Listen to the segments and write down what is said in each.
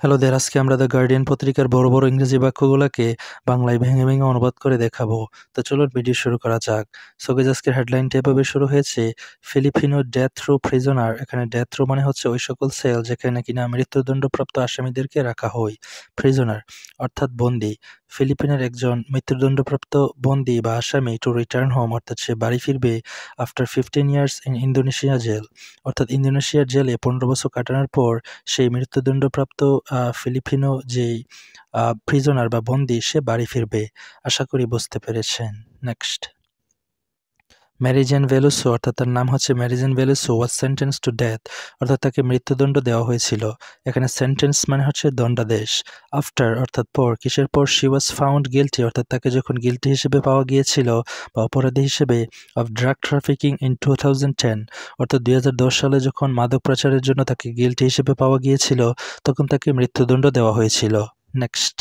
Hello দের, আজকে আমরা the guardian পত্রিকার বড় বড় ইংরেজি বাক্যগুলোকে বাংলায় ভেঙে ভেঙে অনুবাদ করে দেখাবো। তো চলুন ভিডিও শুরু করা যাক। সো গাইস, আজকের হেডলাইনটা এভাবে শুরু হয়েছে, ফিলিপিনো ডেথ রো প্রিজনার। এখানে ডেথ রো মানে হচ্ছে ওই সকল সেল যেখানে কিনা মৃত্যুদণ্ডপ্রাপ্ত আসামিদেরকে রাখা হয়। প্রিজনার অর্থাৎ বন্দী। ফিলিপিনের একজন মৃত্যুদণ্ডপ্রাপ্ত বন্দী বা আসামি টু রিটার্ন হোম অর্থাৎ সে বাড়ি ফিরবে after 15 years in Indonesia jail, অর্থাৎ ইন্দোনেশিয়ার জেলে 15 বছর কাটানোর পর সেই মৃত্যুদণ্ডপ্রাপ্ত ফিলিপিনো যেই প্রিজনার বা বন্দী সে বাড়ি ফিরবে। আশা করি বুঝতে পেরেছেন। নেক্সট, ম্যারিজেন ভেলুসো অর্থাৎ তার নাম হচ্ছে Mary Jane Veloso was sentenced to death, অর্থাৎ তাকে মৃত্যুদণ্ড দেওয়া হয়েছিল। এখানে সেন্টেন্স মানে হচ্ছে দণ্ডাদেশ। আফটার অর্থাৎ পর, কিসের পর? শি ওয়াজ ফাউন্ড গিলটি অর্থাৎ তাকে যখন গিলটি হিসেবে পাওয়া গিয়েছিল বা অপরাধী হিসেবে অফ ড্রাগ ট্রাফিকিং ইন 2010, অর্থাৎ 2010 সালে যখন মাদক পাচারের জন্য তাকে গিলটি হিসেবে পাওয়া গিয়েছিল তখন তাকে মৃত্যুদণ্ড দেওয়া হয়েছিল। নেক্সট,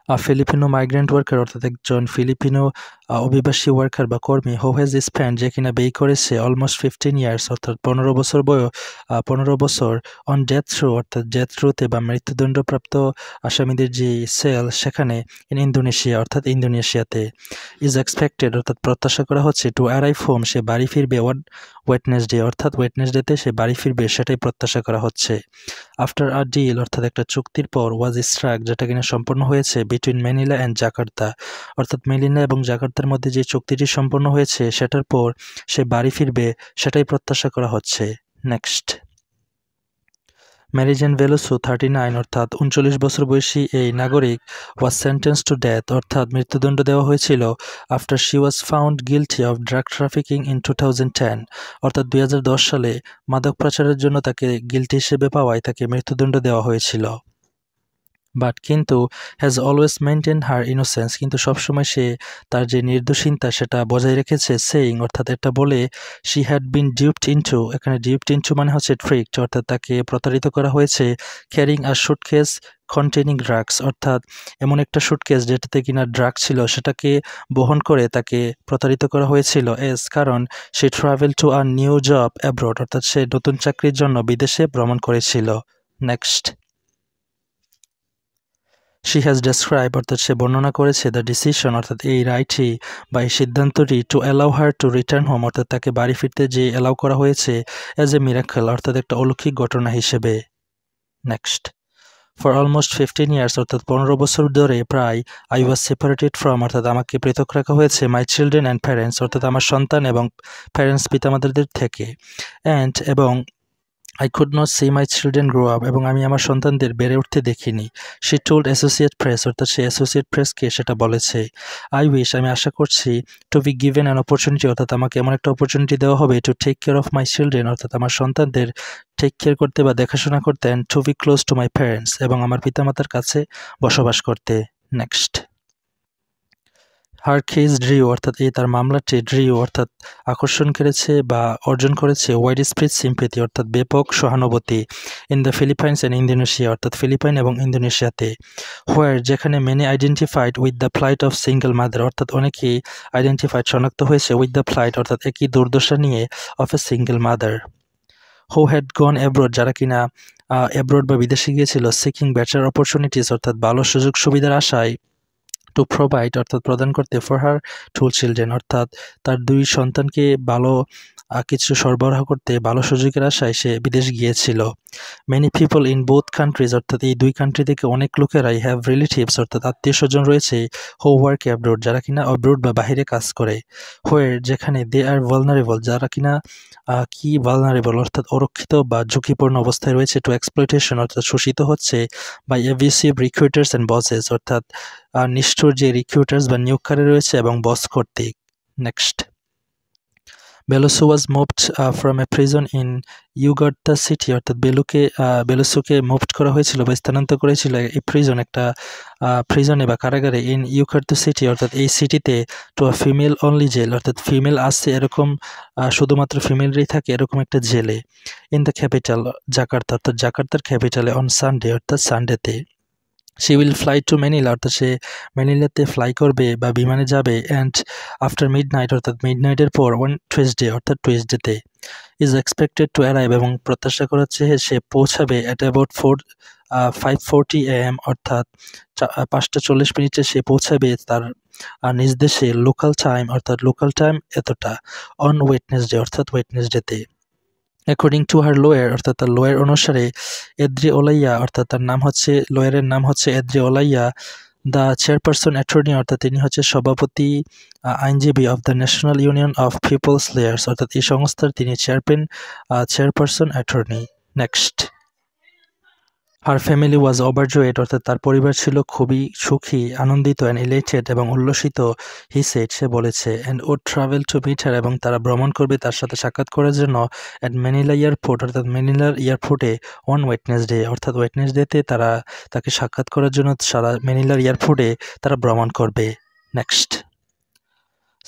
ফিলিপিনো মাইগ্রেন্ট ওয়ার্কার অর্থাৎ একজন ফিলিপিনো অভিবাসী ওয়ার্কার বা কর্মী হু হ্যাজ স্পেন্ড যে কিনা ব্যয় করেছে অলমোস্ট 15 ইয়ার্স অর্থাৎ 15 বছর অন ডেথ রো অর্থাৎ ডেথ রোতে বা মৃত্যুদণ্ডপ্রাপ্ত আসামিদের যে সেল সেখানে ইন ইন্দোনেশিয়া অর্থাৎ ইন্দোনেশিয়াতে। ইজ এক্সপেক্টেড অর্থাৎ প্রত্যাশা করা হচ্ছে টু অ্যারাইভ হোম সে বাড়ি ফিরবে ওয়েডনেসডে অর্থাৎ ওয়েডনেসডেতে সে বাড়ি ফিরবে সেটাই প্রত্যাশা করা হচ্ছে। আফটার আ ডিল অর্থাৎ একটা চুক্তির পর ওয়াজ স্ট্রাক যেটা কিনা সম্পন্ন হয়েছে বিটুইন ম্যানিলা অ্যান্ড জাকার্তা, অর্থাৎ মেলিনা এবং জাকার্তার মধ্যে যে চুক্তিটি সম্পন্ন হয়েছে সেটার পর সে বাড়ি ফিরবে সেটাই প্রত্যাশা করা হচ্ছে। নেক্সট, ম্যারিজেন ভেলুসো 39 অর্থাৎ 39 বছর বয়সী এই নাগরিক ওয়াজ সেন্টেন্স টু ডেথ অর্থাৎ মৃত্যুদণ্ড দেওয়া হয়েছিল after she was found guilty of drug trafficking in 2010, অর্থাৎ 2010 সালে মাদক পাচারের জন্য তাকে গিলটি হিসেবে পাওয়ায় তাকে মৃত্যুদণ্ড দেওয়া হয়েছিল। বাট কিন্তু has always maintain her innocence কিন্তু সবসময় সে তার যে নির্দোষিতা সেটা বজায় রেখেছে। সেইং অর্থাৎ এটা বলে শি হ্যাড বিন ডিউপড ইনটু, এখানে ডিউপড ইনটু মানে হচ্ছে ট্রিকড অর্থাৎ তাকে প্রতারিত করা হয়েছে। ক্যারিং আ সুটকেস কন্টেনিং ড্রাগস অর্থাৎ এমন একটা সুটকেস যেটাতে কিনা ড্রাগ ছিল সেটাকে বহন করে তাকে প্রতারিত করা হয়েছিল। কারণ সে travel to a new job abroad অর্থাৎ সে নতুন চাকরির জন্য বিদেশে ভ্রমণ করেছিল। নেক্সট, শি হ্যাজ ডেসক্রাইব অর্থাৎ সে বর্ণনা করেছে দ্য ডিসিশন অর্থাৎ এই রাইটটি বা এই সিদ্ধান্তটি to allow her to return home অর্থাৎ তাকে বাড়ি ফিরতে যে অ্যালাউ করা হয়েছে অ্যাজ এ মিরাকল অর্থাৎ একটা অলৌকিক ঘটনা হিসেবে। নেক্সট, ফর অলমোস্ট 15 ইয়ার্স অর্থাৎ 15 বছর ধরে প্রায় আই ওয়াজ সেপারেটেড ফ্রম অর্থাৎ আমাকে পৃথক রাখা হয়েছে মাই চিলড্রেন অ্যান্ড প্যারেন্টস অর্থাৎ আমার সন্তান এবং প্যারেন্টস পিতামাতাদের থেকে। এবং I could not see my children grow up এবং আমি আমার সন্তানদের বেড়ে উঠতে দেখিনি। She told Associate Press অর্থাৎ সে অ্যাসোসিয়েট প্রেসকে সেটা বলেছে। I wish আমি আশা করছি to be given an opportunity অর্থাৎ আমাকে এমন একটা অপরচুনিটি দেওয়া হবে to take care of my children অর্থাৎ আমার সন্তানদের টেক কেয়ার করতে বা দেখাশোনা করতে and to be close to my parents এবং আমার পিতামাতার কাছে বসবাস করতে। নেক্সট, হার কেস ড্রিউ অর্থাৎ এই তার মামলাটি ড্রিউ অর্থাৎ আকর্ষণ করেছে বা অর্জন করেছে ওয়াইড স্প্রেড সিম্পেথি অর্থাৎ ব্যাপক সহানুভূতি in the Philippines and Indonesia অর্থাৎ ফিলিপাইন এবং ইন্দোনেশিয়াতে। হোয়ার যেখানে many identified with the flight of single mother অর্থাৎ অনেকেই আইডেন্টিফাইড শনাক্ত হয়েছে উইথ দ্য ফ্লাইট অর্থাৎ একই দুর্দশা নিয়ে of a single mother. Who had gone abroad যারা কিনা অ্যাব্রোড বা বিদেশে গিয়েছিল সিকিং বেটার অপরচুনিটিস অর্থাৎ ভালো সুযোগ সুবিধার আশায় টু প্রোভাইড অর্থাৎ প্রদান করতে ফর হার টু চিলড্রেন অর্থাৎ তার দুই সন্তানকে ভালো কিছু সরবরাহ করতে ভালো সুযোগের আশায় সে বিদেশ গিয়েছিল। Many people in both countries অর্থাৎ এই দুই কান্ট্রি থেকে অনেক লোকেরাই হ্যাভ রিলেটিভস অর্থাৎ আত্মীয় স্বজন রয়েছে হু ওয়ার্ক অ্যাব্রোড যারা কিনা অ্যাব্রোড বা বাহিরে কাজ করে। হোয়ার যেখানে দে আর ভালনারেবল যারা কিনা ভালনারেবল অর্থাৎ অরক্ষিত বা ঝুঁকিপূর্ণ অবস্থায় রয়েছে টু এক্সপ্লয়টেশন অর্থাৎ শোষিত হচ্ছে by abusive recruiters and bosses অর্থাৎ নিষ্ঠুর যে রিক্রুটার্স বা নিয়োগকারী রয়েছে এবং বস কর্তৃক। Next, Veloso was moved from a prison in Yogyakarta city অর্থাৎ বেলোসোকে মুভড করা হয়েছিল বা স্থানান্তর করেছিল এই একটা প্রিজনে বা কারাগারে ইন ইউগার্তা সিটি অর্থাৎ এই সিটিতে to a female only jail অর্থাৎ ফিমেল আছে এরকম শুধুমাত্র ফিমেলরাই থাকে এরকম একটা জেলে। ইন দ্য ক্যাপিটাল জাকার্তা অর্থাৎ জাকার্তার ক্যাপিটালে অন সানডে অর্থাৎ সানডেতে। She will fly to Manila অর্থাৎ সে ম্যানিলাতে ফ্লাই করবে বা বিমানে যাবে অ্যান্ড আফটার মিডনাইট অর্থাৎ মিডনাইটের পর ওয়ান টুয়েসডে অর্থাৎ টুয়েসডেতে। ইজ এক্সপেক্টেড টু অ্যারাইভ এবং প্রত্যাশা করা হচ্ছে সে পৌঁছাবে অ্যাট অ্যাবাউট 5:40 AM অর্থাৎ 5:40 সে পৌঁছাবে তার নিজ দেশে লোকাল টাইম অর্থাৎ লোকাল টাইম এতটা অন ওয়েডনেসডে অর্থাৎ ওয়েডনেসডেতে। অ্যাকর্ডিং টু হার লয়ার অর্থাৎ তার লয়ার অনুসারে এদ্রি ওলাইয়া অর্থাৎ তার নাম হচ্ছে লয়ারের নাম হচ্ছে Edre Olalia the chairperson attorney অর্থাৎ তিনি হচ্ছে সভাপতি আইনজীবী of the National Union of Peoples Lawyers অর্থাৎ এই সংস্থার তিনি chairperson attorney. Next, her family was overjoyed অর্থাৎ তার পরিবার ছিল খুবই সুখী, আনন্দিত অ্যান্ড ইলেটেড এবং উল্লসিত। হি সেড সে বলেছে, and would travel to meet her এবং তারা ভ্রমণ করবে তার সাথে সাক্ষাৎ করার জন্য অ্যাট ম্যানিলা এয়ারপোর্ট অর্থাৎ ম্যানিলার এয়ারপোর্টে অন ওয়েডনেসডে অর্থাৎ ওয়েডনেসডেতে তারা তাকে সাক্ষাৎ করার জন্য সারা ম্যানিলার এয়ারপোর্টে তারা ভ্রমণ করবে। Next,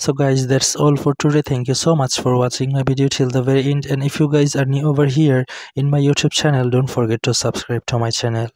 so guys, that's all for today. Thank you so much for watching my video till the very end, and if you guys are new over here in my YouTube channel, don't forget to subscribe to my channel.